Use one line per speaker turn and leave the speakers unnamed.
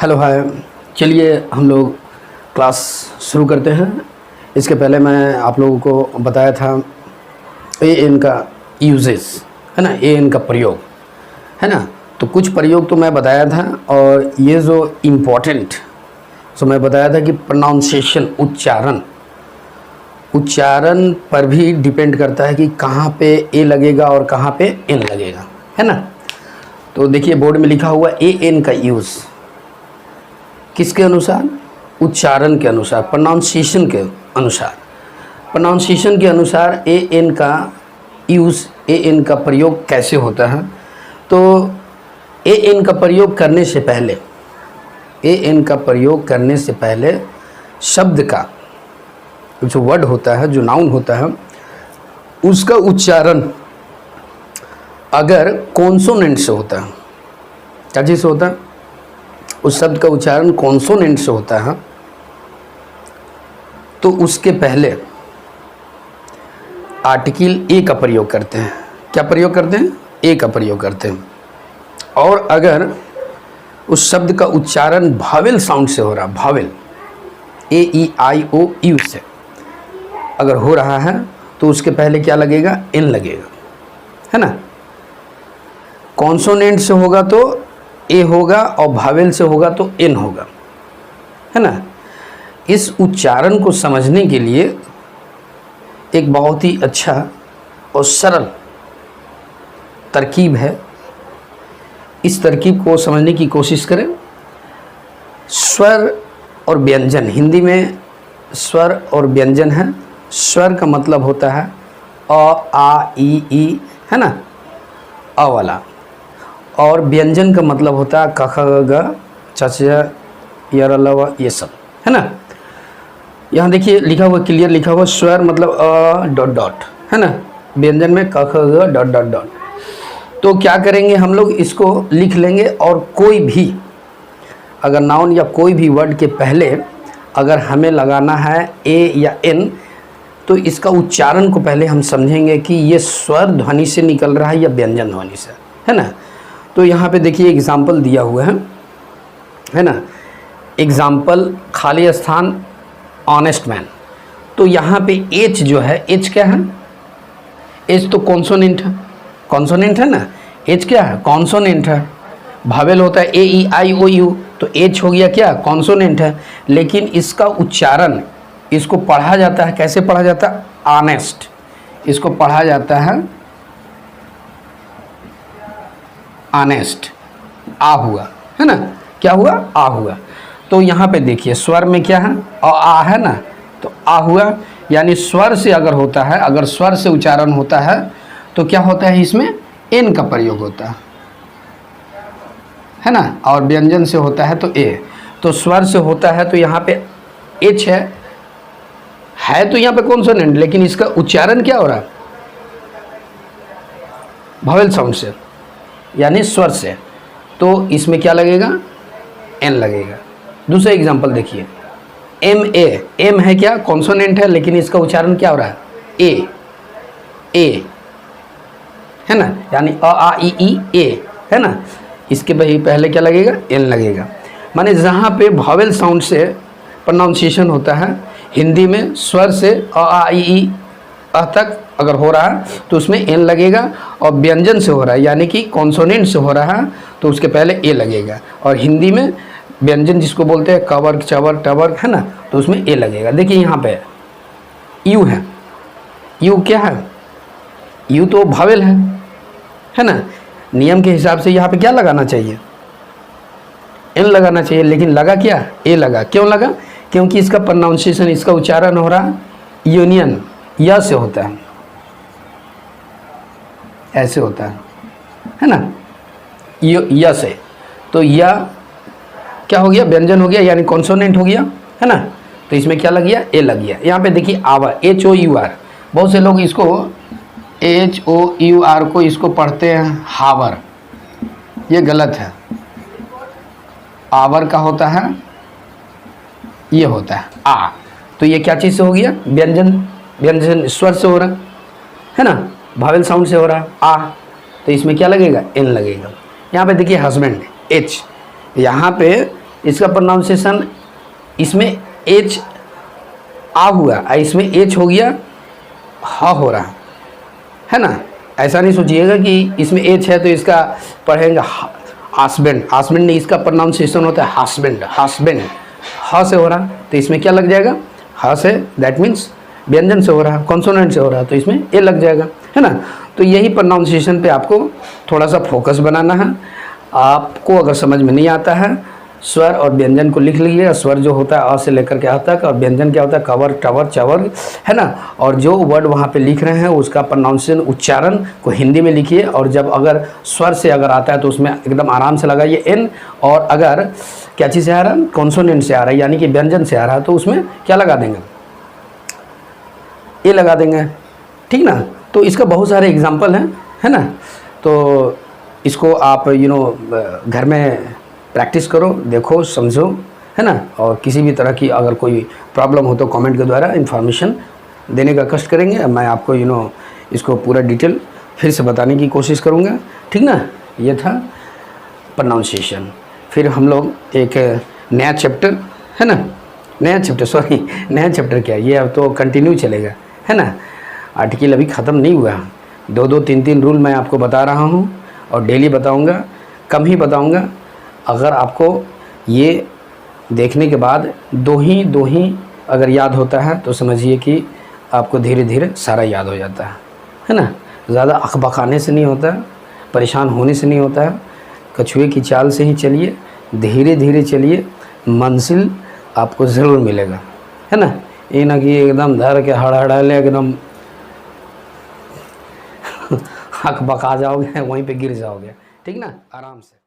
Hello hi. चलिए हम लोग क्लास शुरू करते हैं। इसके पहले मैं आप लोगों को बताया था ए एन का यूजेस है ना, ए एन का प्रयोग है ना। तो कुछ प्रयोग तो मैं बताया था, और ये जो इम्पोर्टेंट सो मैं बताया था कि प्रोनाउंसिएशन उच्चारण पर भी डिपेंड करता है कि कहाँ पे ए लगेगा और कहाँ पे एन लगेगा, है ना। तो देखिए बोर्ड में लिखा हुआ ए एन का यूज़ किसके अनुसार? उच्चारण के अनुसार, प्रोनाउंसिएशन के अनुसार। प्रोनाउंसिएशन के अनुसार ए एन का यूज़, ए एन का प्रयोग कैसे होता है? तो ए एन का प्रयोग करने से पहले, ए एन का प्रयोग करने से पहले शब्द का जो वर्ड होता है, जो नाउन होता है, उसका उच्चारण अगर कॉन्सोनेंट से होता है, क्या चीज़ से होता है? उस शब्द का उच्चारण कॉन्सोनेंट से होता है, तो उसके पहले आर्टिकल ए का प्रयोग करते हैं। क्या प्रयोग करते हैं? ए का प्रयोग करते हैं। और अगर उस शब्द का उच्चारण भावेल साउंड से हो रहा, vowel A E I O you से अगर हो रहा है, तो उसके पहले क्या लगेगा? एन लगेगा, है ना। कॉन्सोनेंट से होगा तो ए होगा, और भावेल से होगा तो एन होगा, है ना। इस उच्चारण को समझने के लिए एक बहुत ही अच्छा और सरल तरकीब है। इस तरकीब को समझने की कोशिश करें। स्वर और व्यंजन, हिंदी में स्वर और व्यंजन है। स्वर का मतलब होता है अ आ ई, है ना, अ वाला। और व्यंजन का मतलब होता है क ख ग च छ य र ल व, ये सब, है ना। यहाँ देखिए लिखा हुआ, क्लियर लिखा हुआ, स्वर मतलब अ डॉट डॉट, है ना। व्यंजन में क ख ग डॉट डॉट डॉट। तो क्या करेंगे हम लोग, इसको लिख लेंगे, और कोई भी अगर नाउन या कोई भी वर्ड के पहले अगर हमें लगाना है ए या एन, तो इसका उच्चारण को पहले हम समझेंगे कि ये स्वर ध्वनि से निकल रहा है या व्यंजन ध्वनि से, है ना। तो यहाँ पे देखिए एग्जाम्पल दिया हुआ है ना। एग्जाम्पल खाली स्थान ऑनेस्ट मैन। तो यहाँ पे एच जो है, एच क्या है? एच तो कॉन्सोनेंट है, कॉन्सोनेंट है ना। एच क्या है? कॉन्सोनेंट है। भावेल होता है ए ई आई ओ यू, तो एच हो गया क्या? कॉन्सोनेंट है। लेकिन इसका उच्चारण, इसको पढ़ा जाता है, कैसे पढ़ा जाता है? ऑनेस्ट। इसको पढ़ा जाता है ऑनेस्ट। आ हुआ, है ना। क्या हुआ? आ हुआ। तो यहाँ पे देखिए स्वर में क्या है? आ है ना, तो आ हुआ। यानी स्वर से अगर होता है, अगर स्वर से उच्चारण होता है, तो क्या होता है? इसमें एन का प्रयोग होता है ना। और व्यंजन से होता है तो ए। तो स्वर से होता है तो यहाँ पे एच है तो यहाँ पे कॉन्सोनेंट, लेकिन इसका उच्चारण क्या हो रहा है? भावेल साउंड से, यानी स्वर से। तो इसमें क्या लगेगा? एन लगेगा। दूसरा एग्जांपल देखिए, एम ए। एम है क्या? कॉन्सोनेंट है, लेकिन इसका उच्चारण क्या हो रहा है? ए, है ना। यानी अ आ ई ए, है ना। इसके पहले क्या लगेगा? एन लगेगा। माने जहाँ पे भावेल साउंड से प्रोनाउंसिएशन होता है, हिंदी में स्वर से अ आ ई तक अगर हो रहा है तो उसमें एन लगेगा, और व्यंजन से हो रहा है यानी कि कॉन्सोनेंट से हो रहा है तो उसके पहले ए लगेगा। और हिंदी में व्यंजन जिसको बोलते हैं कवर चवर टवर, है ना, तो उसमें ए लगेगा। देखिए यहाँ पे यू है। यू क्या है? यू तो भावेल है ना। नियम के हिसाब से यहाँ पे क्या लगाना चाहिए? एन लगाना चाहिए, लेकिन लगा क्या? ए लगा। क्यों लगा? क्योंकि इसका प्रोनाउंसिएशन, इसका उच्चारण हो रहा यूनियन या से होता है, ऐसे होता है ना, या से। तो या क्या हो गया? व्यंजन हो गया, यानी कॉन्सोनेंट हो गया, है ना। तो इसमें क्या लग गया? ए लग गया। यहाँ पे देखिए hour, H O U R. बहुत से लोग इसको एच ओ यू आर को इसको पढ़ते हैं हावर, ये गलत है। आवर का होता है, ये होता है आ। तो ये क्या चीज़ से हो गया? व्यंजन स्वर से हो रहा है ना, भावेल साउंड से हो रहा है आ। तो इसमें क्या लगेगा? एन लगेगा। यहाँ पे देखिए हस्बैंड, एच। यहाँ पे इसका प्रोनाउंसिएशन, इसमें एच आ हुआ, इसमें एच हो गया, हा हो रहा है ना। ऐसा नहीं सोचिएगा कि इसमें एच है तो इसका पढ़ेंगे हस्बैंड, हस्बैंड नहीं, इसका प्रोनाउंसिएशन होता है हस्बैंड, हस्बैंड, हा से हो रहा तो इसमें क्या लग जाएगा, हा से, दैट मीन्स व्यंजन से हो रहा, कॉन्सोनेंट से हो रहा तो इसमें ए लग जाएगा, है ना। तो यही प्रोनाउंसिएशन पे आपको थोड़ा सा फोकस बनाना है। आपको अगर समझ में नहीं आता है, स्वर और व्यंजन को लिख लीजिएगा। स्वर जो होता है अ से लेकर के आ तक, और व्यंजन क्या होता है कवर, टवर, चवर, है ना। और जो वर्ड वहाँ पे लिख रहे हैं उसका प्रोनाउंसिएशन, उच्चारण को हिंदी में लिखिए। और जब अगर स्वर से अगर आता है तो उसमें एकदम आराम से लगाइए एन, और अगर क्या चीज़ से आ रहा है, कॉन्सोनेंट से आ रहा है यानी कि व्यंजन से आ रहा है तो उसमें क्या लगा देंगे, ए लगा देंगे, ठीक ना। तो इसका बहुत सारे एग्जाम्पल हैं, है ना। तो इसको आप घर में प्रैक्टिस करो, देखो, समझो, है ना। और किसी भी तरह की अगर कोई प्रॉब्लम हो तो कमेंट के द्वारा इन्फॉर्मेशन देने का कष्ट करेंगे। मैं आपको इसको पूरा डिटेल फिर से बताने की कोशिश करूँगा, ठीक ना। ये था प्रोनाउंसिएशन। फिर हम लोग एक नया चैप्टर, है ना, नया चैप्टर क्या, ये अब तो कंटिन्यू चलेगा, है ना। आर्टिकल अभी ख़त्म नहीं हुआ, 2-2, 3-3 रूल मैं आपको बता रहा हूँ और डेली बताऊँगा, कम ही बताऊँगा। अगर आपको ये देखने के बाद दो ही अगर याद होता है तो समझिए कि आपको धीरे धीरे सारा याद हो जाता है ना। ज़्यादा अखबकाने से नहीं होता, परेशान होने से नहीं होता है। कछुए की चाल से ही चलिए, धीरे धीरे चलिए, मंजिल आपको ज़रूर मिलेगा, है ना। ये ना कि एकदम धर के हड़हड़ाले एकदम अखबका जाओगे, वहीं पे गिर जाओगे, ठीक ना। आराम से।